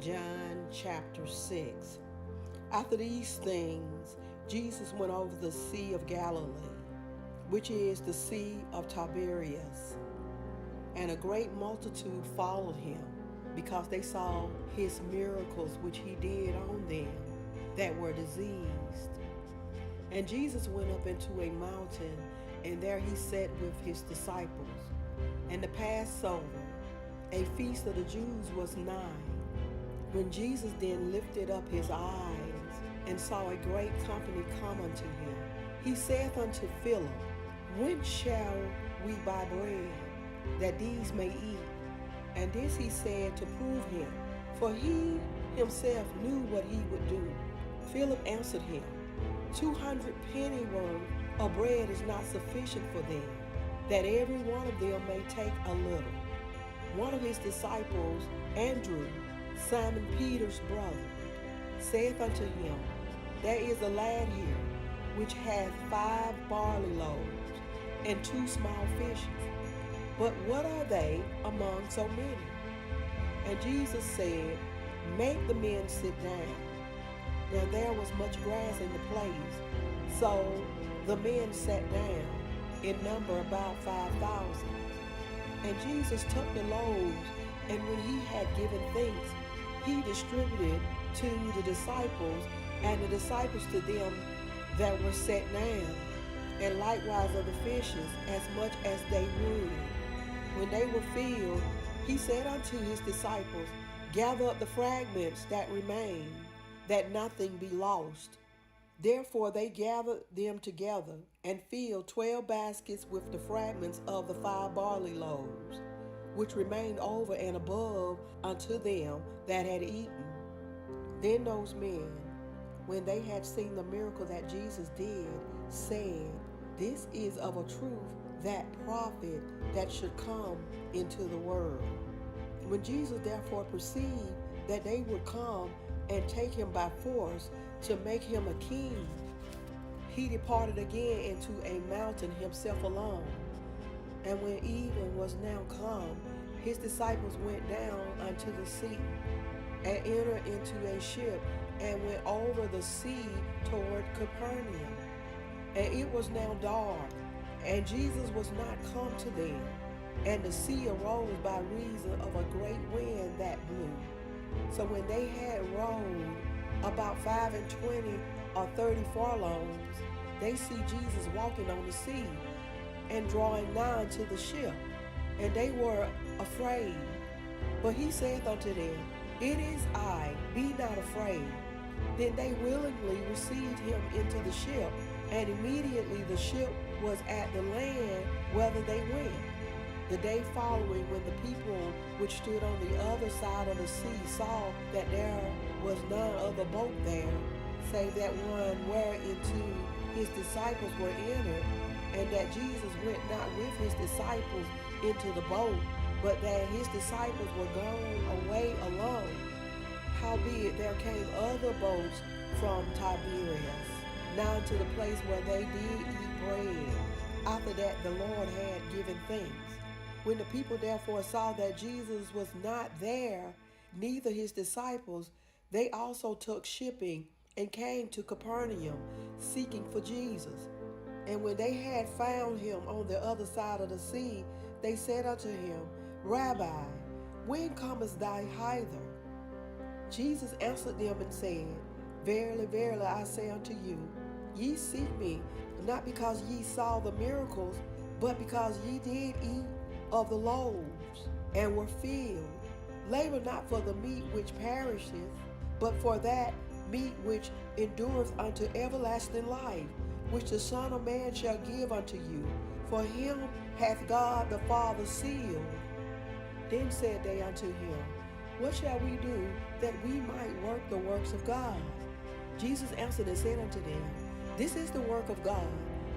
John chapter 6. After these things, Jesus went over the Sea of Galilee, which is the Sea of Tiberias, and a great multitude followed him, because they saw his miracles which he did on them that were diseased. And Jesus went up into a mountain, and there he sat with his disciples. And the Passover, a feast of the Jews, was nigh. When Jesus then lifted up his eyes, and saw a great company come unto him, he saith unto Philip, Whence shall we buy bread, that these may eat? And this he said to prove him, for he himself knew what he would do. Philip answered him, 200 pennyworth of bread is not sufficient for them, that every one of them may take a little. One of his disciples, Andrew, Simon Peter's brother, saith unto him, There is a lad here, which hath 5 barley loaves, and 2 small fishes. But what are they among so many? And Jesus said, Make the men sit down. Now there was much grass in the place, so the men sat down, in number about 5,000. And Jesus took the loaves, and when he had given thanks, he distributed to the disciples, and the disciples to them that were set down, and likewise of the fishes, as much as they would. When they were filled, he said unto his disciples, Gather up the fragments that remain, that nothing be lost. Therefore they gathered them together, and filled 12 baskets with the fragments of the 5 barley loaves, which remained over and above unto them that had eaten. Then those men, when they had seen the miracle that Jesus did, said, This is of a truth that prophet that should come into the world. When Jesus therefore perceived that they would come and take him by force to make him a king, he departed again into a mountain himself alone. And when even was now come, his disciples went down unto the sea, and entered into a ship, and went over the sea toward Capernaum. And it was now dark, and Jesus was not come to them. And the sea arose by reason of a great wind that blew. So when they had rowed about 25 or 30 furlongs, they see Jesus walking on the sea, and drawing nigh to the ship, and they were afraid. But he saith unto them, It is I, be not afraid. Then they willingly received him into the ship, and immediately the ship was at the land whither they went. The day following, when the people which stood on the other side of the sea saw that there was none other boat there, save that one whereinto his disciples were entered, and that Jesus went not with his disciples into the boat, but that his disciples were gone away alone. Howbeit there came other boats from Tiberias, nigh to the place where they did eat bread, after that the Lord had given thanks. When the people therefore saw that Jesus was not there, neither his disciples, they also took shipping, and came to Capernaum, seeking for Jesus. And when they had found him on the other side of the sea, they said unto him, Rabbi, when comest thou hither? Jesus answered them and said, Verily, verily, I say unto you, ye seek me, not because ye saw the miracles, but because ye did eat of the loaves, and were filled. Labor not for the meat which perisheth, but for that meat which endureth unto everlasting life, which the Son of Man shall give unto you. For him hath God the Father sealed. Then said they unto him, What shall we do that we might work the works of God? Jesus answered and said unto them, This is the work of God,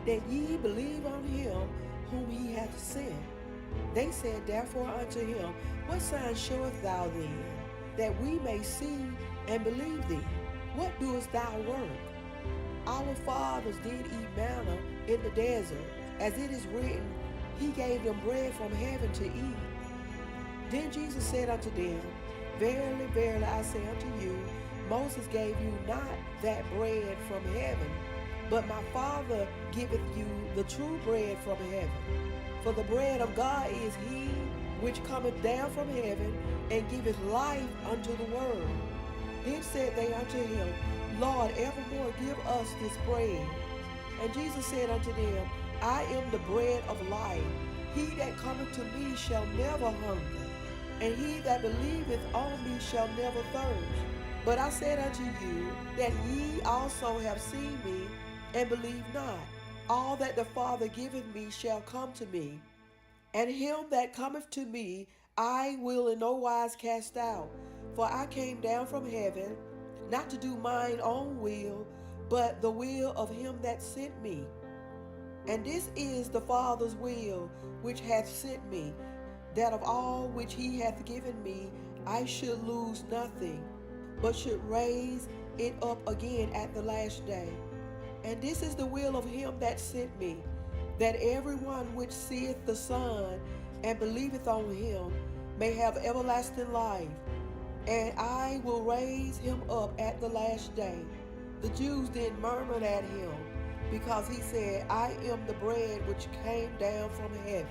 that ye believe on him whom he hath sent. They said therefore unto him, What sign showeth thou then, that we may see and believe thee? What doest thou work? Our fathers did eat manna in the desert, as it is written, He gave them bread from heaven to eat. Then Jesus said unto them, Verily, verily, I say unto you, Moses gave you not that bread from heaven, but my Father giveth you the true bread from heaven. For the bread of God is he which cometh down from heaven, and giveth life unto the world. Then said they unto him, Lord, evermore give us this bread. And Jesus said unto them, I am the bread of life. He that cometh to me shall never hunger, and he that believeth on me shall never thirst. But I said unto you, that ye also have seen me, and believe not. All that the Father giveth me shall come to me, and him that cometh to me I will in no wise cast out. For I came down from heaven, not to do mine own will, but the will of him that sent me. And this is the Father's will which hath sent me, that of all which he hath given me I should lose nothing, but should raise it up again at the last day. And this is the will of him that sent me, that everyone which seeth the Son and believeth on him may have everlasting life, and I will raise him up at the last day. The Jews then murmured at him, because he said, I am the bread which came down from heaven.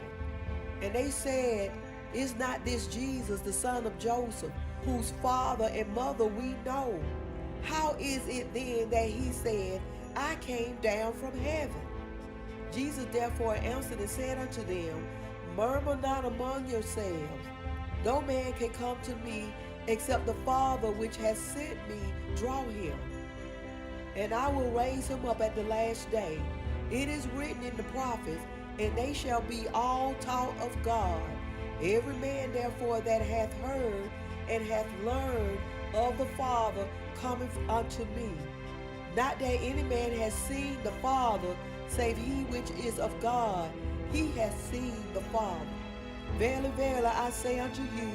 And they said, Is not this Jesus, the son of Joseph, whose father and mother we know? How is it then that he said, I came down from heaven? Jesus therefore answered and said unto them, Murmur not among yourselves. No man can come to me except the Father which has sent me draw him. And I will raise him up at the last day. It is written in the prophets, and they shall be all taught of God. Every man therefore that hath heard and hath learned of the Father cometh unto me. Not that any man has seen the Father, save he which is of God. He hath seen the Father. Verily, verily, I say unto you,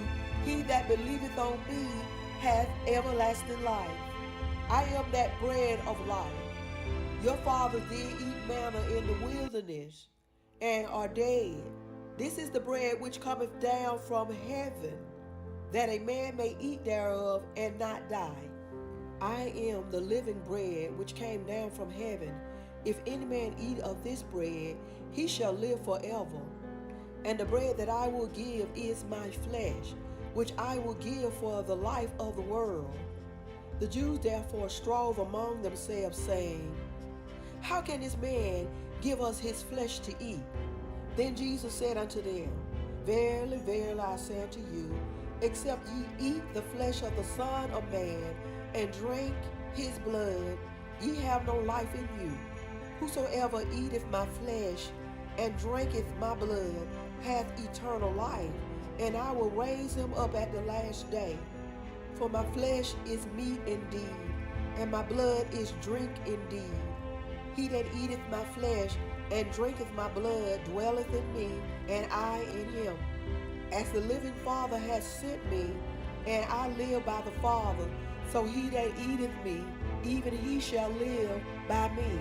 he that believeth on me hath everlasting life. I am that bread of life. Your fathers did eat manna in the wilderness, and are dead. This is the bread which cometh down from heaven, that a man may eat thereof and not die. I am the living bread which came down from heaven. If any man eat of this bread, he shall live forever. And the bread that I will give is my flesh, which I will give for the life of the world. The Jews therefore strove among themselves, saying, How can this man give us his flesh to eat? Then Jesus said unto them, Verily, verily, I say unto you, except ye eat the flesh of the Son of Man, and drink his blood, ye have no life in you. Whosoever eateth my flesh, and drinketh my blood, hath eternal life, and I will raise him up at the last day. For my flesh is meat indeed, and my blood is drink indeed. He that eateth my flesh and drinketh my blood dwelleth in me, and I in him. As the living Father hath sent me, and I live by the Father, so he that eateth me, even he shall live by me.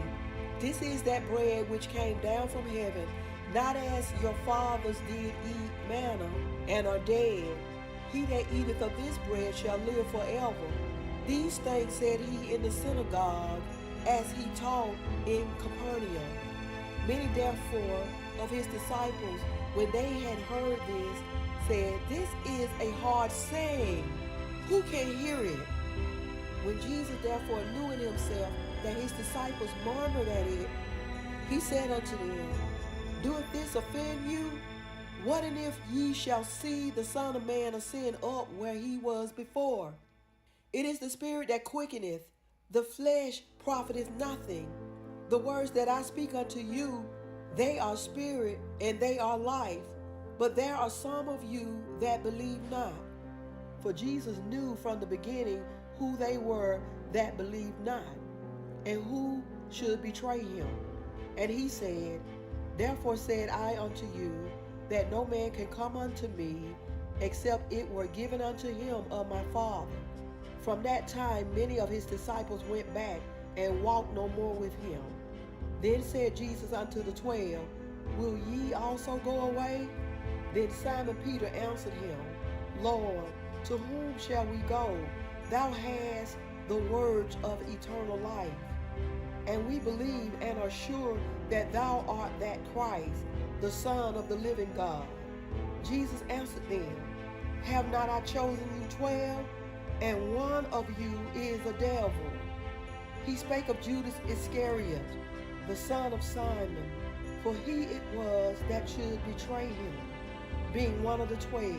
This is that bread which came down from heaven, not as your fathers did eat manna, and are dead. He that eateth of this bread shall live forever. These things said he in the synagogue, as he taught in Capernaum. Many therefore of his disciples, when they had heard this, said, This is a hard saying. Who can hear it? When Jesus therefore knew in himself that his disciples murmured at it, he said unto them, Doeth this offend you? What and if ye shall see the Son of Man ascend up where he was before? It is the Spirit that quickeneth, the flesh profiteth nothing. The words that I speak unto you, they are spirit, and they are life. But there are some of you that believe not. For Jesus knew from the beginning who they were that believed not, and who should betray him. And he said, Therefore said I unto you, that no man can come unto me, except it were given unto him of my Father. From that time many of his disciples went back, and walked no more with him. Then said Jesus unto the 12, Will ye also go away? Then Simon Peter answered him, Lord, To whom shall we go? Thou hast the words of eternal life. And we believe and are sure that thou art that Christ, the Son of the living God. Jesus answered them, Have not I chosen you 12? And one of you is a devil. He spake of Judas Iscariot, the son of Simon, for he it was that should betray him, being one of the 12.